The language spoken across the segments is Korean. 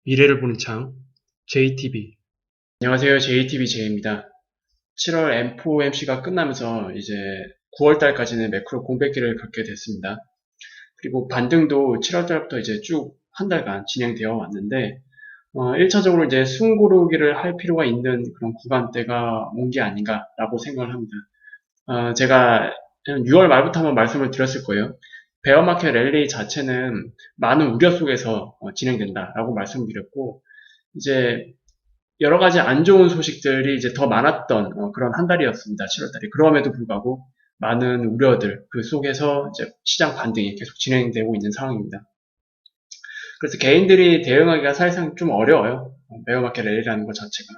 미래를 보는 창, JTB. 안녕하세요. JTB 제이입니다. 7월 M4MC가 끝나면서 이제 9월 달까지는 매크로 공백기를 갖게 됐습니다. 그리고 반등도 7월 달부터 이제 쭉 한 달간 진행되어 왔는데, 1차적으로 이제 숨 고르기를 할 필요가 있는 그런 구간대가 온 게 아닌가라고 생각을 합니다. 제가 6월 말부터 한번 말씀을 드렸을 거예요. 베어마켓 랠리 자체는 많은 우려 속에서 진행된다라고 말씀드렸고, 이제 여러 가지 안 좋은 소식들이 이제 더 많았던 그런 한 달이었습니다. 7월달이. 그럼에도 불구하고 많은 우려들 그 속에서 이제 시장 반등이 계속 진행되고 있는 상황입니다. 그래서 개인들이 대응하기가 사실상 좀 어려워요. 베어마켓 랠리라는 것 자체가.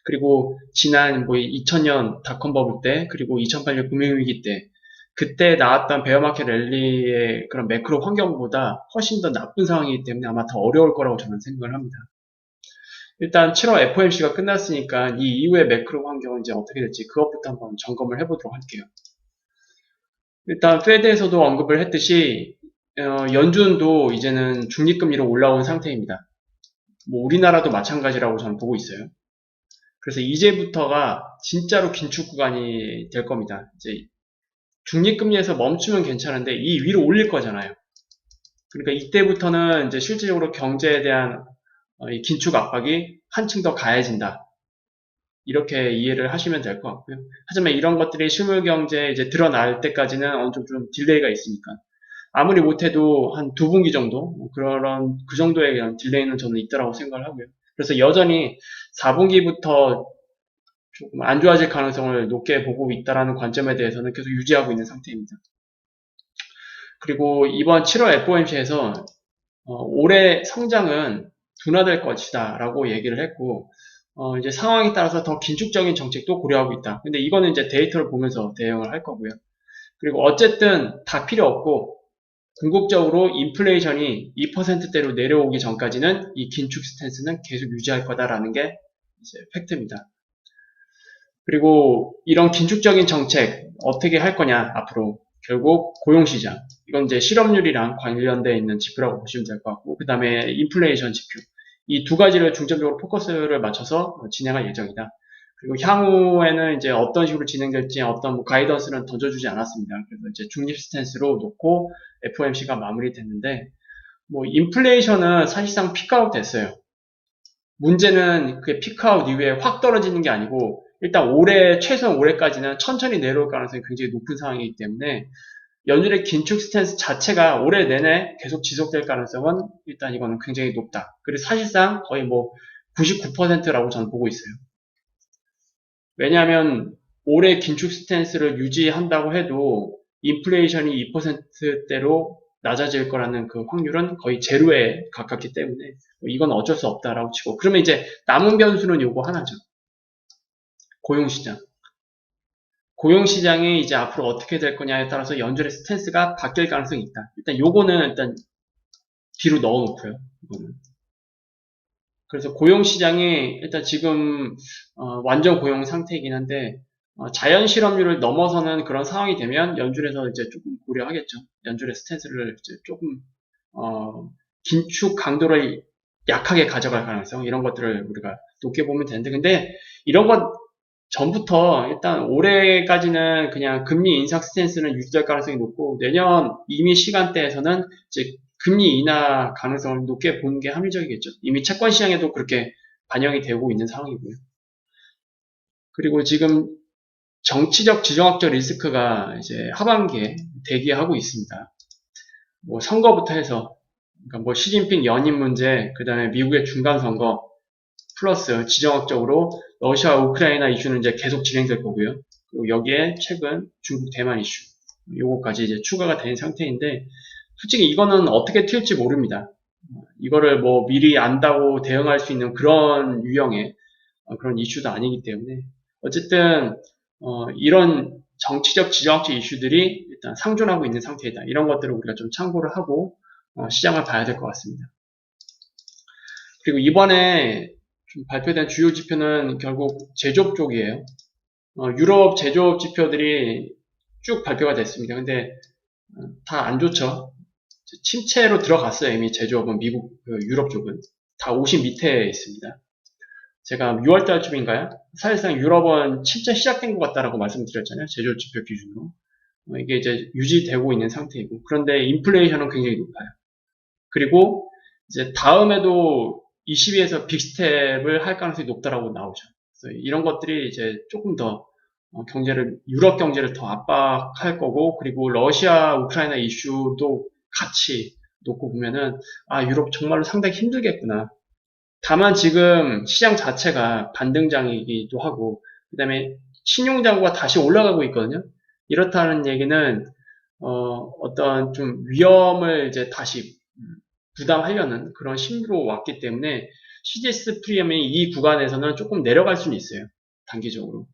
그리고 지난 뭐 2000년 닷컴 버블 때 그리고 2008년 금융위기 때 그때 나왔던 베어마켓 랠리의 그런 매크로 환경보다 훨씬 더 나쁜 상황이기 때문에 아마 더 어려울 거라고 저는 생각을 합니다. 일단 7월 FOMC가 끝났으니까 이 이후의 매크로 환경은 이제 어떻게 될지 그것부터 한번 점검을 해보도록 할게요. 일단 페드에서도 언급을 했듯이 연준도 이제는 중립금리로 올라온 상태입니다. 뭐 우리나라도 마찬가지라고 저는 보고 있어요. 그래서 이제부터가 진짜로 긴축 구간이 될 겁니다. 이제 중립금리에서 멈추면 괜찮은데 이 위로 올릴 거잖아요. 그러니까 이때부터는 이제 실질적으로 경제에 대한 이 긴축 압박이 한층 더 가해진다. 이렇게 이해를 하시면 될 것 같고요. 하지만 이런 것들이 실물 경제에 이제 드러날 때까지는 어느 정도 좀 딜레이가 있으니까 아무리 못해도 한 두 분기 정도 뭐 그런 그 정도의 딜레이는 저는 있다라고 생각을 하고요. 그래서 여전히 4분기부터 조금 안 좋아질 가능성을 높게 보고 있다라는 관점에 대해서는 계속 유지하고 있는 상태입니다. 그리고 이번 7월 FOMC에서 올해 성장은 둔화될 것이다라고 얘기를 했고 이제 상황에 따라서 더 긴축적인 정책도 고려하고 있다. 근데 이거는 이제 데이터를 보면서 대응을 할 거고요. 그리고 어쨌든 다 필요 없고 궁극적으로 인플레이션이 2%대로 내려오기 전까지는 이 긴축 스탠스는 계속 유지할 거다라는 게 이제 팩트입니다. 그리고 이런 긴축적인 정책 어떻게 할 거냐 앞으로 결국 고용시장 이건 이제 실업률이랑 관련되어 있는 지표라고 보시면 될 것 같고 그 다음에 인플레이션 지표 이 두 가지를 중점적으로 포커스를 맞춰서 진행할 예정이다. 그리고 향후에는 이제 어떤 식으로 진행될지 어떤 뭐 가이던스는 던져주지 않았습니다. 그래서 이제 중립 스탠스로 놓고 FOMC가 마무리됐는데 뭐 인플레이션은 사실상 피크아웃 됐어요. 문제는 그 피크아웃 이후에 확 떨어지는 게 아니고 일단 올해 최소한 올해까지는 천천히 내려올 가능성이 굉장히 높은 상황이기 때문에 연준의 긴축 스탠스 자체가 올해 내내 계속 지속될 가능성은 일단 이거는 굉장히 높다. 그리고 사실상 거의 뭐 99%라고 저는 보고 있어요. 왜냐하면 올해 긴축 스탠스를 유지한다고 해도 인플레이션이 2%대로 낮아질 거라는 그 확률은 거의 제로에 가깝기 때문에 이건 어쩔 수 없다라고 치고 그러면 이제 남은 변수는 요거 하나죠. 고용시장. 고용시장이 이제 앞으로 어떻게 될 거냐에 따라서 연준의 스탠스가 바뀔 가능성이 있다. 일단 요거는 일단 뒤로 넣어놓고요. 이거는. 그래서 고용시장이 일단 지금 완전 고용 상태이긴 한데 자연 실업률을 넘어서는 그런 상황이 되면 연준에서 이제 조금 고려하겠죠. 연준의 스탠스를 이제 조금 긴축 강도를 약하게 가져갈 가능성 이런 것들을 우리가 높게 보면 되는데 근데 이런 것 전부터 일단 올해까지는 그냥 금리 인상 스탠스는 유지될 가능성이 높고 내년 이미 시간대에서는 이제 금리 인하 가능성을 높게 보는 게 합리적이겠죠. 이미 채권 시장에도 그렇게 반영이 되고 있는 상황이고요. 그리고 지금 정치적 지정학적 리스크가 이제 하반기에 대기하고 있습니다. 뭐 선거부터 해서 그러니까 뭐 시진핑 연임 문제, 그 다음에 미국의 중간 선거 플러스 지정학적으로 러시아 우크라이나 이슈는 이제 계속 진행될 거고요. 그리고 여기에 최근 중국 대만 이슈 요거까지 이제 추가가 된 상태인데 솔직히 이거는 어떻게 튈지 모릅니다. 이거를 뭐 미리 안다고 대응할 수 있는 그런 유형의 그런 이슈도 아니기 때문에 어쨌든 이런 정치적 지정학적 이슈들이 일단 상존하고 있는 상태이다. 이런 것들을 우리가 좀 참고를 하고 시장을 봐야 될 것 같습니다. 그리고 이번에 좀 발표된 주요 지표는 결국 제조업 쪽이에요. 유럽 제조업 지표들이 쭉 발표가 됐습니다. 근데 다 안 좋죠. 침체로 들어갔어요. 이미 제조업은 미국, 유럽 쪽은. 다 50 밑에 있습니다. 제가 6월달쯤인가요? 사실상 유럽은 침체 시작된 것 같다라고 말씀드렸잖아요. 제조업 지표 기준으로. 이게 이제 유지되고 있는 상태이고, 그런데 인플레이션은 굉장히 높아요. 그리고 이제 다음에도 22에서 빅스텝을 할 가능성이 높다라고 나오죠. 그래서 이런 것들이 이제 조금 더 유럽 경제를 더 압박할 거고, 그리고 러시아, 우크라이나 이슈도 같이 놓고 보면은, 아, 유럽 정말로 상당히 힘들겠구나. 다만 지금 시장 자체가 반등장이기도 하고, 그 다음에 신용장구가 다시 올라가고 있거든요. 이렇다는 얘기는, 어떤 좀 위험을 이제 다시 부담하려는 그런 심리로 왔기 때문에 CDS 프리미엄이 이 구간에서는 조금 내려갈 수는 있어요. 단기적으로.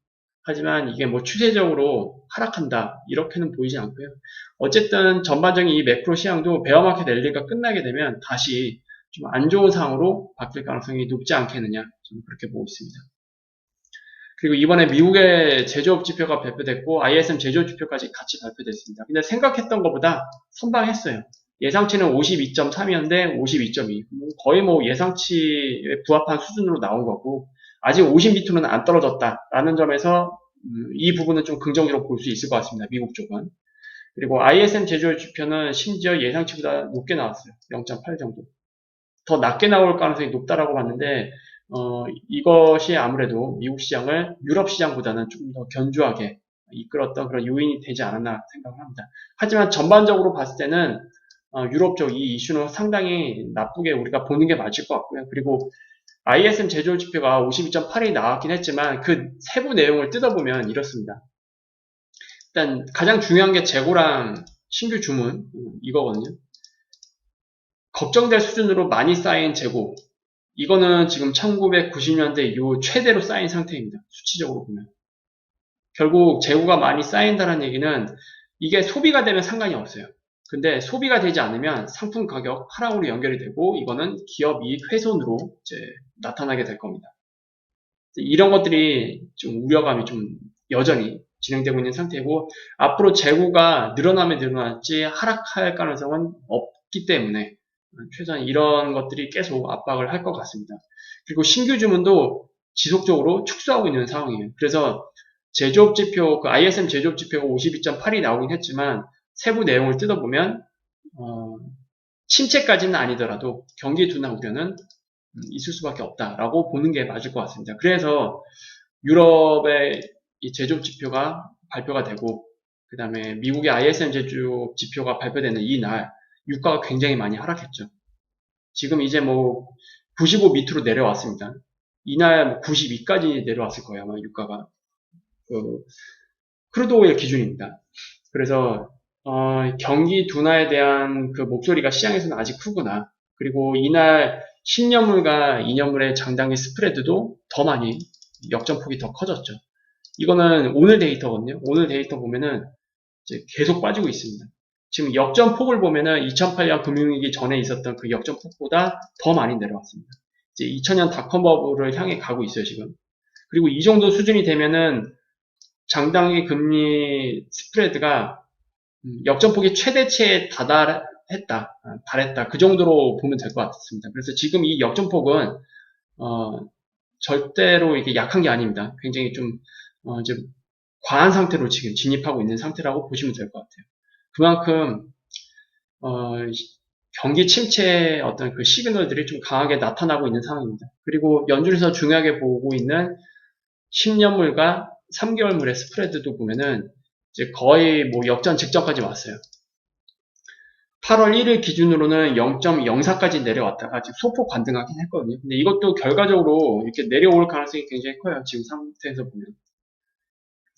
하지만 이게 뭐 추세적으로 하락한다 이렇게는 보이지 않고요. 어쨌든 전반적인 이 매크로 시장도 베어마켓 랠리가 끝나게 되면 다시 좀 안 좋은 상황으로 바뀔 가능성이 높지 않겠느냐 저는 그렇게 보고 있습니다. 그리고 이번에 미국의 제조업 지표가 발표됐고 ISM 제조업 지표까지 같이 발표됐습니다. 근데 생각했던 것보다 선방했어요. 예상치는 52.3이었는데 52.2. 거의 뭐 예상치에 부합한 수준으로 나온 거고 아직 50 밑으로는 안 떨어졌다라는 점에서 이 부분은 좀 긍정적으로 볼 수 있을 것 같습니다. 미국 쪽은. 그리고 ISM 제조업 지표는 심지어 예상치보다 높게 나왔어요. 0.8 정도. 더 낮게 나올 가능성이 높다라고 봤는데 이것이 아무래도 미국 시장을 유럽 시장보다는 조금 더 견조하게 이끌었던 그런 요인이 되지 않았나 생각을 합니다. 하지만 전반적으로 봤을 때는 유럽 쪽 이 이슈는 상당히 나쁘게 우리가 보는 게 맞을 것 같고요. 그리고 ISM 제조업 지표가 52.8이 나왔긴 했지만 그 세부 내용을 뜯어보면 이렇습니다. 일단 가장 중요한 게 재고랑 신규 주문 이거거든요. 걱정될 수준으로 많이 쌓인 재고 이거는 지금 1990년대 이후 최대로 쌓인 상태입니다. 수치적으로 보면. 결국 재고가 많이 쌓인다는 얘기는 이게 소비가 되면 상관이 없어요. 근데 소비가 되지 않으면 상품 가격 하락으로 연결이 되고 이거는 기업 이익 훼손으로 이제 나타나게 될 겁니다. 이런 것들이 좀 우려감이 좀 여전히 진행되고 있는 상태고 앞으로 재고가 늘어나면 늘어날지 하락할 가능성은 없기 때문에 최소한 이런 것들이 계속 압박을 할 것 같습니다. 그리고 신규 주문도 지속적으로 축소하고 있는 상황이에요. 그래서 제조업 지표, 그 ISM 제조업 지표가 52.8이 나오긴 했지만 세부 내용을 뜯어보면 침체까지는 아니더라도 경기 둔화 우려는 있을 수밖에 없다라고 보는 게 맞을 것 같습니다. 그래서 유럽의 이 제조업 지표가 발표가 되고 그 다음에 미국의 ISM 제조업 지표가 발표되는 이날 유가가 굉장히 많이 하락했죠. 지금 이제 뭐 95 밑으로 내려왔습니다. 이날 92까지 내려왔을 거예요. 아마 유가가. 크루드 오일 기준입니다. 그래서 경기 둔화에 대한 그 목소리가 시장에서는 아직 크구나. 그리고 이날 10년물과 2년물의 장단기 스프레드도 더 많이 역전폭이 더 커졌죠. 이거는 오늘 데이터거든요. 오늘 데이터 보면은 이제 계속 빠지고 있습니다. 지금 역전폭을 보면은 2008년 금융위기 전에 있었던 그 역전폭보다 더 많이 내려왔습니다. 이제 2000년 닷컴 버블을 향해 가고 있어요, 지금. 그리고 이 정도 수준이 되면은 장단기 금리 스프레드가 역전폭이 최대치에 달했다. 그 정도로 보면 될 것 같습니다. 그래서 지금 이 역전폭은 절대로 이게 약한 게 아닙니다. 굉장히 좀 이제 과한 상태로 지금 진입하고 있는 상태라고 보시면 될 것 같아요. 그만큼 경기 침체의 어떤 그 시그널들이 좀 강하게 나타나고 있는 상황입니다. 그리고 연준에서 중요하게 보고 있는 10년물과 3개월물의 스프레드도 보면은 이제 거의 뭐 역전 직전까지 왔어요. 8월 1일 기준으로는 0.04까지 내려왔다가 지금 소폭 반등하긴 했거든요. 근데 이것도 결과적으로 이렇게 내려올 가능성이 굉장히 커요. 지금 상태에서 보면.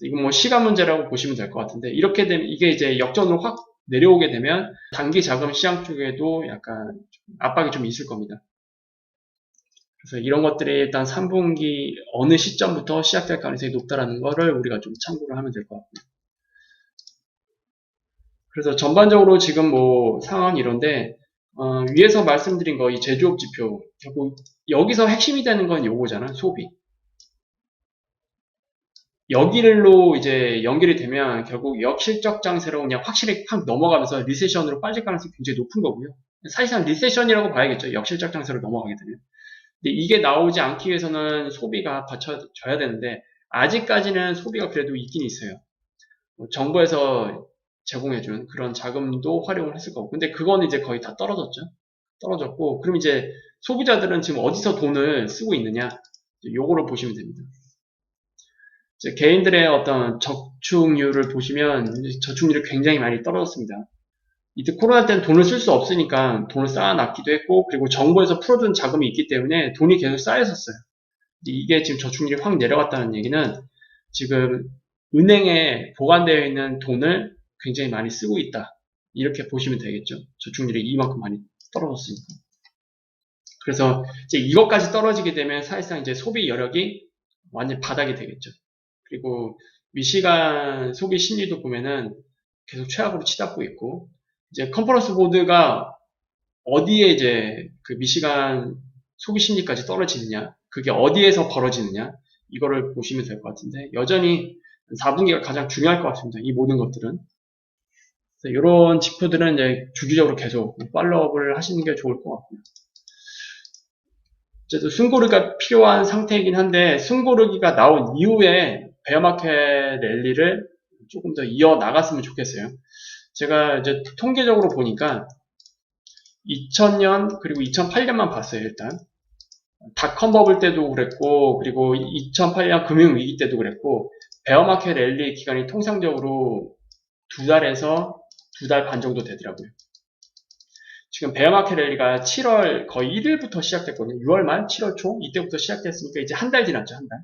이건 뭐 시간 문제라고 보시면 될 것 같은데 이렇게 되면 이게 이제 역전으로 확 내려오게 되면 단기 자금 시장 쪽에도 약간 압박이 좀 있을 겁니다. 그래서 이런 것들이 일단 3분기 어느 시점부터 시작될 가능성이 높다라는 거를 우리가 좀 참고를 하면 될 것 같고요. 그래서 전반적으로 지금 뭐 상황은 이런데 위에서 말씀드린 거 이 제조업 지표 결국 여기서 핵심이 되는 건 요거잖아. 소비. 여기로 이제 연결이 되면 결국 역실적 장세로 그냥 확실히 확 넘어가면서 리세션으로 빠질 가능성이 굉장히 높은 거고요. 사실상 리세션이라고 봐야겠죠. 역실적 장세로 넘어가게 되면. 근데 이게 나오지 않기 위해서는 소비가 받쳐져야 되는데 아직까지는 소비가 그래도 있긴 있어요. 정부에서 제공해준 그런 자금도 활용을 했을 거고. 근데 그거는 이제 거의 다 떨어졌죠. 떨어졌고, 그럼 이제 소비자들은 지금 어디서 돈을 쓰고 있느냐? 요거를 보시면 됩니다. 이제 개인들의 어떤 저축률을 보시면 저축률이 굉장히 많이 떨어졌습니다. 이때 코로나 때는 돈을 쓸 수 없으니까 돈을 쌓아놨기도 했고, 그리고 정부에서 풀어준 자금이 있기 때문에 돈이 계속 쌓였었어요. 이게 지금 저축률이 확 내려갔다는 얘기는 지금 은행에 보관되어 있는 돈을 굉장히 많이 쓰고 있다. 이렇게 보시면 되겠죠. 저축률이 이만큼 많이 떨어졌으니까. 그래서 이제 이것까지 떨어지게 되면 사실상 이제 소비 여력이 완전 바닥이 되겠죠. 그리고 미시간 소비 심리도 보면은 계속 최악으로 치닫고 있고, 이제 컨퍼런스 보드가 어디에 이제 그 미시간 소비 심리까지 떨어지느냐, 그게 어디에서 벌어지느냐, 이거를 보시면 될 것 같은데, 여전히 4분기가 가장 중요할 것 같습니다. 이 모든 것들은. 이런 지표들은 이제 주기적으로 계속 팔로우업을 하시는 게 좋을 것 같고요. 어쨌든 숨고르기가 필요한 상태이긴 한데, 숨고르기가 나온 이후에 베어마켓 랠리를 조금 더 이어 나갔으면 좋겠어요. 제가 이제 통계적으로 보니까 2000년 그리고 2008년만 봤어요. 일단 닷컴 버블 때도 그랬고, 그리고 2008년 금융위기 때도 그랬고, 베어마켓 랠리 기간이 통상적으로 2달에서 2달 반 정도 되더라고요. 지금 베어마켓 랠리가 7월 거의 1일부터 시작됐거든요. 6월 말, 7월 초 이때부터 시작됐으니까 이제 한 달 지났죠. 한 달.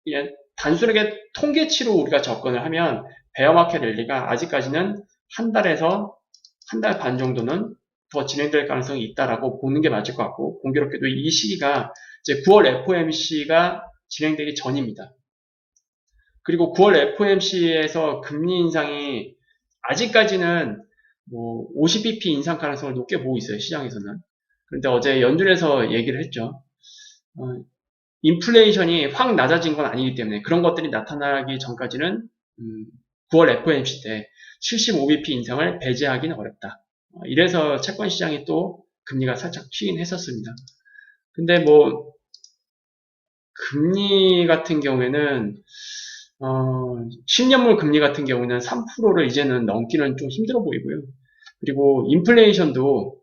그냥 단순하게 통계치로 우리가 접근을 하면 베어마켓 랠리가 아직까지는 한 달에서 한 달 반 정도는 더 진행될 가능성이 있다라고 보는 게 맞을 것 같고, 공교롭게도 이 시기가 이제 9월 FOMC가 진행되기 전입니다. 그리고 9월 FOMC에서 금리 인상이 아직까지는 뭐 50bp 인상 가능성을 높게 보고 있어요. 시장에서는. 그런데 어제 연준에서 얘기를 했죠. 인플레이션이 확 낮아진 건 아니기 때문에 그런 것들이 나타나기 전까지는 9월 FOMC 때 75bp 인상을 배제하기는 어렵다. 이래서 채권 시장이 또 금리가 살짝 튀긴 했었습니다. 근데 뭐 금리 같은 경우에는 10년물 금리 같은 경우는 3%를 이제는 넘기는 좀 힘들어 보이고요. 그리고 인플레이션도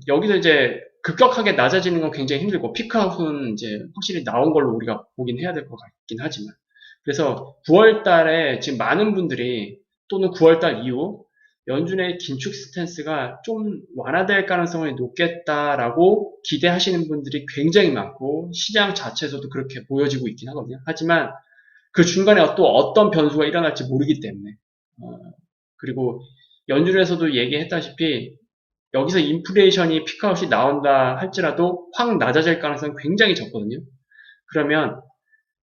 여기서 이제 급격하게 낮아지는 건 굉장히 힘들고 피크아웃은 이제 확실히 나온 걸로 우리가 보긴 해야 될 것 같긴 하지만, 그래서 9월 달에 지금 많은 분들이 또는 9월 달 이후 연준의 긴축 스탠스가 좀 완화될 가능성이 높겠다라고 기대하시는 분들이 굉장히 많고 시장 자체에서도 그렇게 보여지고 있긴 하거든요. 하지만 그 중간에 또 어떤 변수가 일어날지 모르기 때문에 그리고 연준에서도 얘기했다시피 여기서 인플레이션이 피크아웃이 나온다 할지라도 확 낮아질 가능성이 굉장히 적거든요. 그러면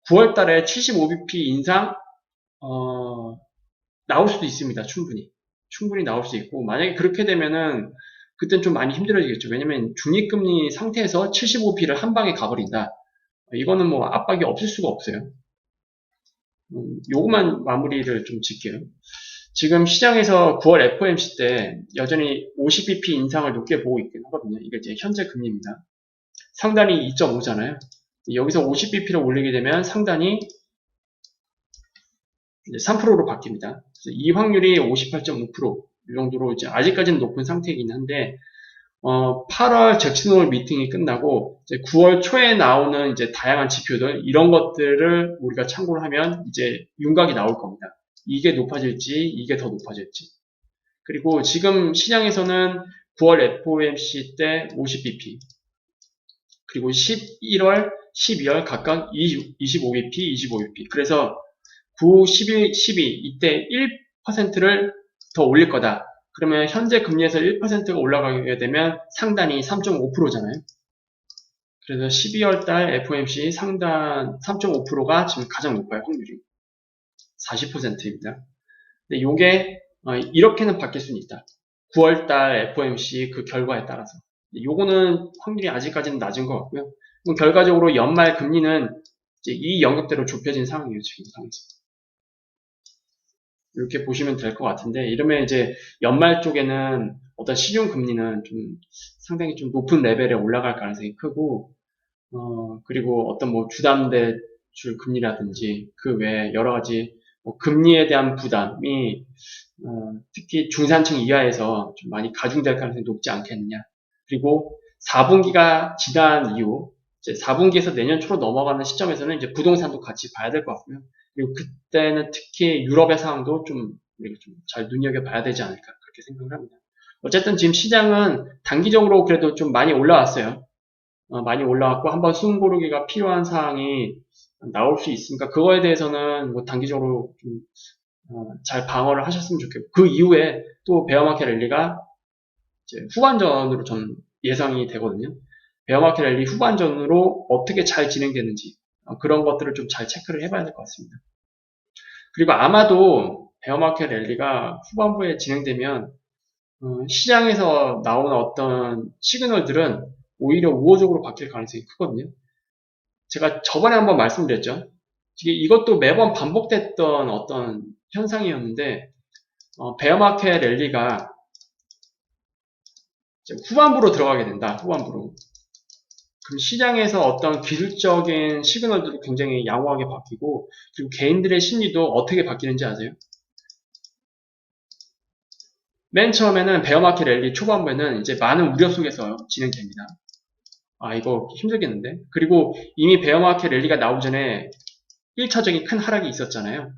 9월 달에 75bp 인상 나올 수도 있습니다. 충분히 나올 수 있고, 만약에 그렇게 되면은 그땐 좀 많이 힘들어지겠죠. 왜냐면 중립금리 상태에서 75bp를 한 방에 가버린다. 이거는 뭐 압박이 없을 수가 없어요. 요것만 마무리를 좀 짓게요. 지금 시장에서 9월 FOMC 때 여전히 50bp 인상을 높게 보고 있긴 하거든요. 이게 이제 현재 금리입니다. 상단이 2.5잖아요. 여기서 50bp를 올리게 되면 상단이 이제 3%로 바뀝니다. 이 확률이 58.5%, 이 정도로 이제 아직까지는 높은 상태이긴 한데, 8월 잭슨홀 미팅이 끝나고 이제 9월 초에 나오는 이제 다양한 지표들, 이런 것들을 우리가 참고를 하면 이제 윤곽이 나올 겁니다. 이게 높아질지, 이게 더 높아질지. 그리고 지금 시장에서는 9월 FOMC 때 50bp, 그리고 11월, 12월 각각 25bp, 25bp. 그래서 9, 11, 12 이때 1%를 더 올릴 거다. 그러면 현재 금리에서 1%가 올라가게 되면 상단이 3.5%잖아요. 그래서 12월 달 FOMC 상단 3.5%가 지금 가장 높아요. 확률이 40%입니다. 근데 요게 이렇게는 바뀔 수는 있다. 9월 달 FOMC 그 결과에 따라서. 요거는 확률이 아직까지는 낮은 것 같고요. 그럼 결과적으로 연말 금리는 이제 이 영역대로 좁혀진 상황이에요. 지금 상황에서. 이렇게 보시면 될 것 같은데, 이러면 이제 연말 쪽에는 어떤 시중 금리는 좀 상당히 좀 높은 레벨에 올라갈 가능성이 크고, 그리고 어떤 뭐 주담대출 금리라든지 그 외에 여러 가지 뭐 금리에 대한 부담이 특히 중산층 이하에서 좀 많이 가중될 가능성이 높지 않겠느냐. 그리고 4분기가 지난 이후 이제 4분기에서 내년 초로 넘어가는 시점에서는 이제 부동산도 같이 봐야 될 것 같고요. 그리고 그때는 특히 유럽의 상황도 좀 우리가 좀 잘 눈여겨봐야 되지 않을까 그렇게 생각을 합니다. 어쨌든 지금 시장은 단기적으로 그래도 좀 많이 올라왔어요. 많이 올라왔고 한번 숨고르기가 필요한 상황이 나올 수 있으니까 그거에 대해서는 뭐 단기적으로 좀 잘 방어를 하셨으면 좋겠고 그 이후에 또 베어마켓 랠리가 이제 후반전으로 전 예상이 되거든요. 베어마켓 랠리 후반전으로 어떻게 잘 진행되는지 그런 것들을 좀 잘 체크를 해봐야 될 것 같습니다. 그리고 아마도 베어마켓 랠리가 후반부에 진행되면 시장에서 나오는 어떤 시그널들은 오히려 우호적으로 바뀔 가능성이 크거든요. 제가 저번에 한번 말씀드렸죠. 이것도 매번 반복됐던 어떤 현상이었는데 베어마켓 랠리가 후반부로 들어가게 된다. 후반부로. 그럼 시장에서 어떤 기술적인 시그널들이 굉장히 양호하게 바뀌고 그리고 개인들의 심리도 어떻게 바뀌는지 아세요? 맨 처음에는 베어마켓 랠리 초반부에는 이제 많은 우려 속에서 진행됩니다. 아 이거 힘들겠는데? 그리고 이미 베어마켓 랠리가 나오기 전에 1차적인 큰 하락이 있었잖아요.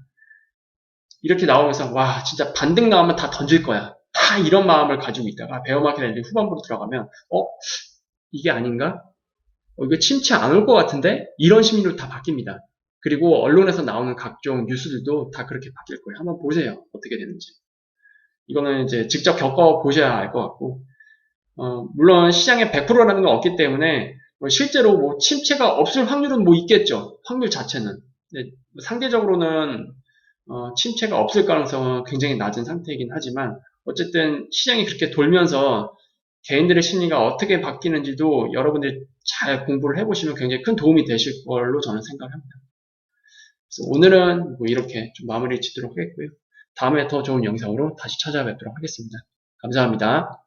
이렇게 나오면서 와 진짜 반등 나오면 다 던질 거야. 다 이런 마음을 가지고 있다가 베어마켓 랠리 후반부로 들어가면 이게 아닌가? 이거 침체 안 올 것 같은데? 이런 심리로 다 바뀝니다. 그리고 언론에서 나오는 각종 뉴스들도 다 그렇게 바뀔 거예요. 한번 보세요. 어떻게 되는지. 이거는 이제 직접 겪어보셔야 알 것 같고 물론 시장에 100%라는 건 없기 때문에 실제로 뭐 침체가 없을 확률은 뭐 있겠죠. 확률 자체는. 상대적으로는 침체가 없을 가능성은 굉장히 낮은 상태이긴 하지만 어쨌든 시장이 그렇게 돌면서 개인들의 심리가 어떻게 바뀌는지도 여러분들이 잘 공부를 해보시면 굉장히 큰 도움이 되실 걸로 저는 생각을 합니다. 그래서 오늘은 뭐 이렇게 좀 마무리 짓도록 하겠고요. 다음에 더 좋은 영상으로 다시 찾아뵙도록 하겠습니다. 감사합니다.